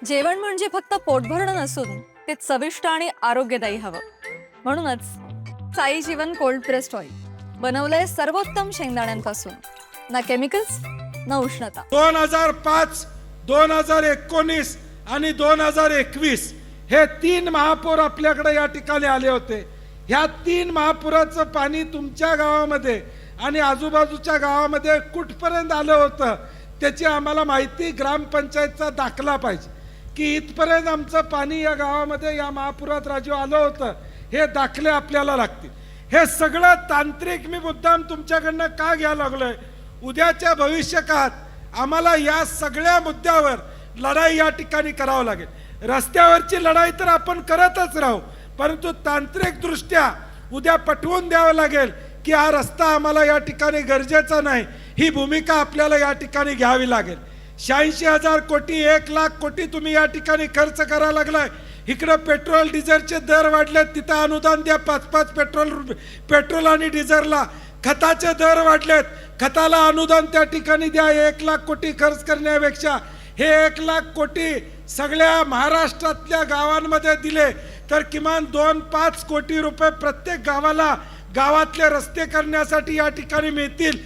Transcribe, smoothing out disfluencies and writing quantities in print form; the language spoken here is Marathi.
जेवण म्हणजे फक्त पोटभरणं नसून ते चविष्ट आणि आरोग्यदायी हवं. म्हणूनच साई जीवन कोल्ड प्रेस्ड ऑइल बनवलंय सर्वोत्तम शेंगदाण्यांपासून. ना केमिकल्स ना उष्णता. 2005, 2019 आणि 2021 हे 3 महापौर आपल्याकडे या ठिकाणी आले होते. ह्या 3 महापुराचं पाणी तुमच्या गावामध्ये आणि आजूबाजूच्या गावामध्ये कुठपर्यंत आलं होतं त्याची आम्हाला माहिती, ग्रामपंचायतचा दाखला पाहिजे की इथपर्यंत आमचं पाणी या गावामध्ये या महापुरात राजू आलं होतं. हे दाखले आपल्याला लागतील. हे सगळं तांत्रिक मी मुद्दाम तुमच्याकडनं का घ्यायला लागलोय, उद्याच्या भविष्यकाळात आम्हाला या सगळ्या मुद्द्यावर लढाई या ठिकाणी करावं लागेल. रस्त्यावरची लढाई तर आपण करतच राहू, परंतु तांत्रिक दृष्ट्या उद्या पटवून द्यावं लागेल की हा रस्ता आम्हाला या ठिकाणी गरजेचा नाही. ही भूमिका आपल्याला या ठिकाणी घ्यावी लागेल. 86,000 कोटी 1,00,000 कोटी तुम्ही या ठिकाणी खर्च करायला लागलाय. इकडं पेट्रोल डिझेलचे दर वाढलेत, तिथं अनुदान द्या 5-5 पेट्रोल आणि डिझेलला. खताचे दर वाढलेत, खताला अनुदान त्या ठिकाणी द्या. 1,00,000 कोटी खर्च करण्यापेक्षा हे 1,00,000 कोटी सगळ्या महाराष्ट्रातल्या गावांमध्ये दिले तर किमान 2-5 कोटी रुपये प्रत्येक गावाला गावातले रस्ते करण्यासाठी या ठिकाणी मिळतील.